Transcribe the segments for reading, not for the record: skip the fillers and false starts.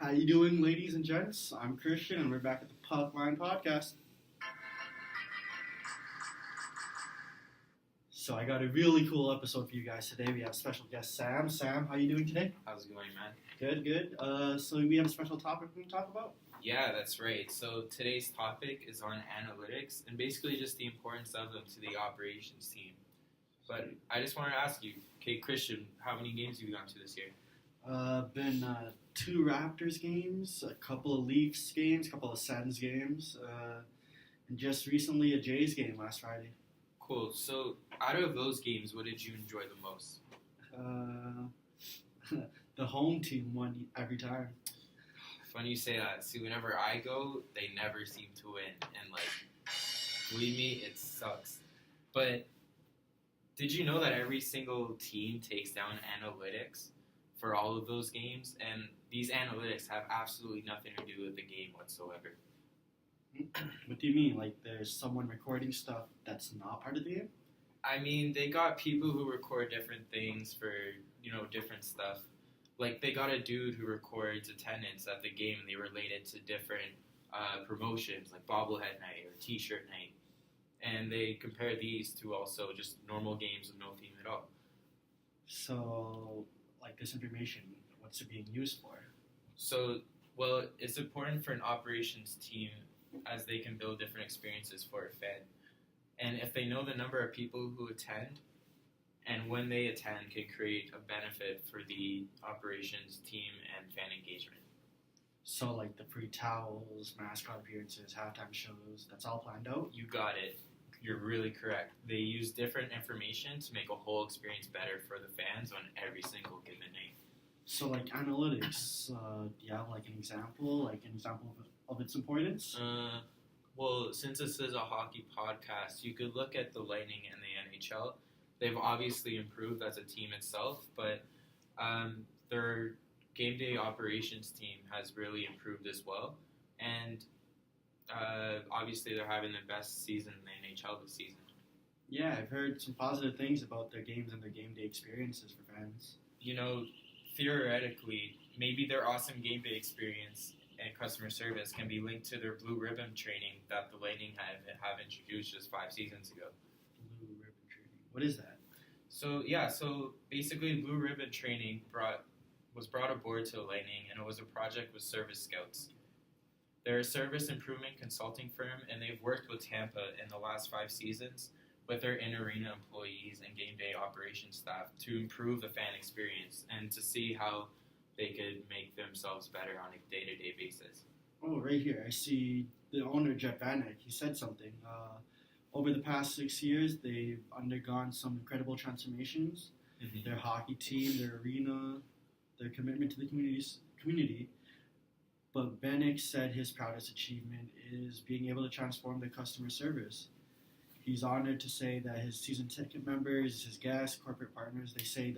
How you doing, ladies and gents? I'm Christian, and we're back at the Puck Line Podcast. So I got a really cool episode for you guys today. We have special guest Sam. Sam, how you doing today? How's it going, man? Good, good. So we have a special topic we can talk about. Yeah, that's right. So today's topic is on analytics and basically just the importance of them to the operations team. But I just wanted to ask you, okay, Christian, how many games have you gone to this year? Been 2 Raptors games, a couple of Leafs games, a couple of Sens games, and just recently a Jays game last Friday. Cool. So out of those games, what did you enjoy the most? The home team won every time. Funny you say that. See, whenever I go, they never seem to win. And, believe me, it sucks. But did you know that every single team takes down analytics for all of those games? And these analytics have absolutely nothing to do with the game whatsoever. What do you mean? Like there's someone recording stuff that's not part of the game? I mean, they got people who record different things for, different stuff. Like, they got a dude who records attendance at the game, and they relate it to different promotions, like bobblehead night or t-shirt night. And they compare these to also just normal games with no theme at all. So, like this information, what's it being used for? So, well, it's important for an operations team as they can build different experiences for a fan. And if they know the number of people who attend, and when they attend can create a benefit for the operations team and fan engagement. So like the free towels, mascot appearances, halftime shows, that's all planned out? You got it. You're really correct. They use different information to make a whole experience better for the fans on every single given night. So like analytics, do you have like an example of its importance? Well, since this is a hockey podcast, you could look at the Lightning and the NHL. They've obviously improved as a team itself, but their game day operations team has really improved as well. And obviously they're having the best season in the NHL this season. Yeah, I've heard some positive things about their games and their game day experiences for fans. Theoretically, maybe their awesome game day experience and customer service can be linked to their Blue Ribbon training that the Lightning have introduced just 5 seasons ago. Blue Ribbon training. What is that? So basically Blue Ribbon training was brought aboard to the Lightning, and it was a project with Service Scouts. They're a service improvement consulting firm, and they've worked with Tampa in the last 5 seasons with their in-arena employees and game day operations staff to improve the fan experience and to see how they could make themselves better on a day-to-day basis. Oh, right here. I see the owner, Jeff Vanek. He said something. Over the past 6 years, they've undergone some incredible transformations. Mm-hmm. Their hockey team, their arena, their commitment to the community. But Vanek said his proudest achievement is being able to transform the customer service. He's honored to say that his season ticket members, his guests, corporate partners, they say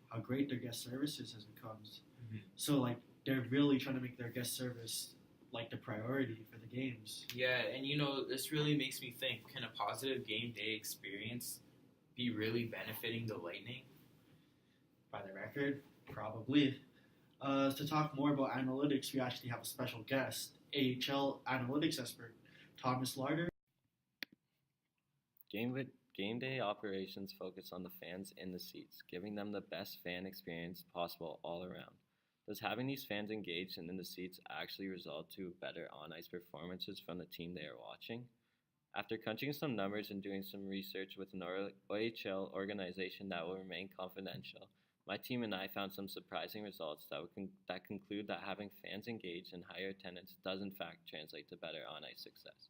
how great their guest services has become. Mm-hmm. So, like, they're really trying to make their guest service like the priority for the games. Yeah, and this really makes me think, can a positive game day experience be really benefiting the Lightning? By the record, probably. To talk more about analytics, we actually have a special guest, AHL analytics expert, Thomas Larder. Game day operations focus on the fans in the seats, giving them the best fan experience possible all around. Does having these fans engaged and in the seats actually result to better on-ice performances from the team they are watching? After crunching some numbers and doing some research with an OHL organization that will remain confidential, my team and I found some surprising results that conclude that having fans engaged and higher attendance does in fact translate to better on-ice success.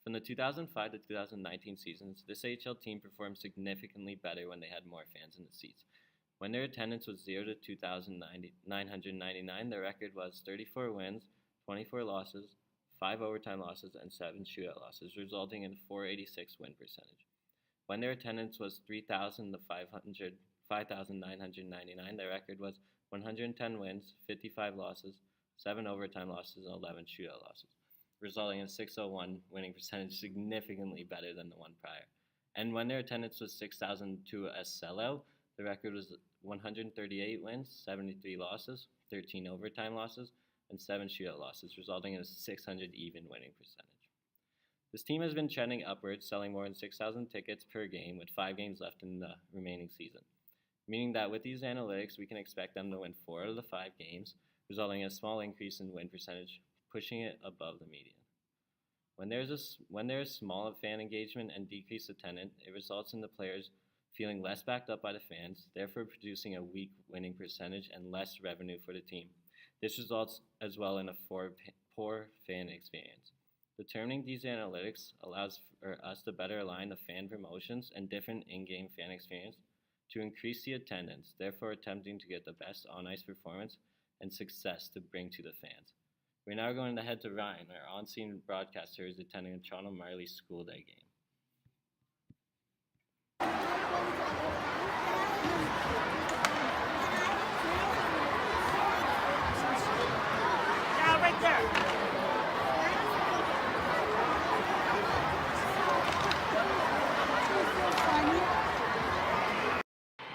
From the 2005 to 2019 seasons, this AHL team performed significantly better when they had more fans in the seats. When their attendance was 0 to 2,999, their record was 34 wins, 24 losses, 5 overtime losses, and 7 shootout losses, resulting in a .486 win percentage. When their attendance was 3,000 to 5,999, their record was 110 wins, 55 losses, 7 overtime losses, and 11 shootout losses, resulting in a .601 winning percentage, significantly better than the one prior. And when their attendance was 6,000 to a sellout, the record was 138 wins, 73 losses, 13 overtime losses, and 7 shootout losses, resulting in a .600 even winning percentage. This team has been trending upwards, selling more than 6,000 tickets per game with 5 games left in the remaining season, meaning that with these analytics, we can expect them to win 4 out of the 5 games, resulting in a small increase in win percentage, pushing it above the median. When there is small fan engagement and decreased attendance, it results in the players feeling less backed up by the fans, therefore producing a weak winning percentage and less revenue for the team. This results as well in a poor fan experience. Determining these analytics allows for us to better align the fan promotions and different in-game fan experience to increase the attendance, therefore attempting to get the best on-ice performance and success to bring to the fans. We're now going to head to Ryan, our on-scene broadcaster who is attending a Toronto Marlies school day game. Yeah, right there.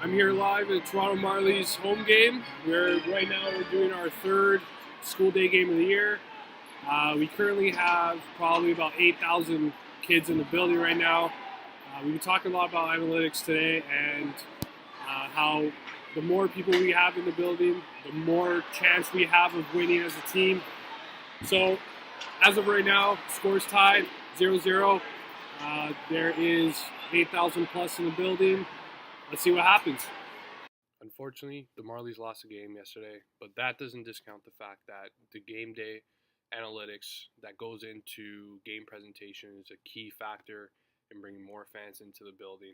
I'm here live at Toronto Marlies home game. Right now we're doing our third school day game of the year. We currently have probably about 8,000 kids in the building right now. We've been talking a lot about analytics today and how the more people we have in the building, the more chance we have of winning as a team. So as of right now, score's tied 0-0. There is 8,000 plus in the building. Let's see what happens. Unfortunately, the Marlies lost a game yesterday, but that doesn't discount the fact that the game day analytics that goes into game presentation is a key factor in bringing more fans into the building.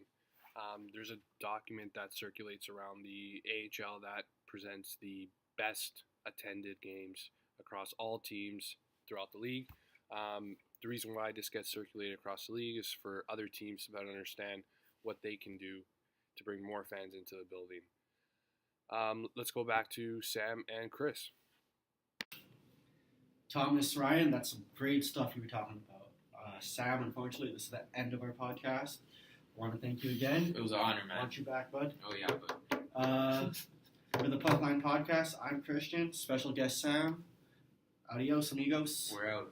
There's a document that circulates around the AHL that presents the best attended games across all teams throughout the league. The reason why this gets circulated across the league is for other teams to better understand what they can do to bring more fans into the building. Let's go back to Sam and Chris. Thomas, Ryan, that's some great stuff you were talking about. Sam, unfortunately, this is the end of our podcast. I want to thank you again. It was an honor, man. Want you back, bud. Oh yeah, but For the Puckline Podcast, I'm Christian. Special guest Sam. Adios, amigos. we're out.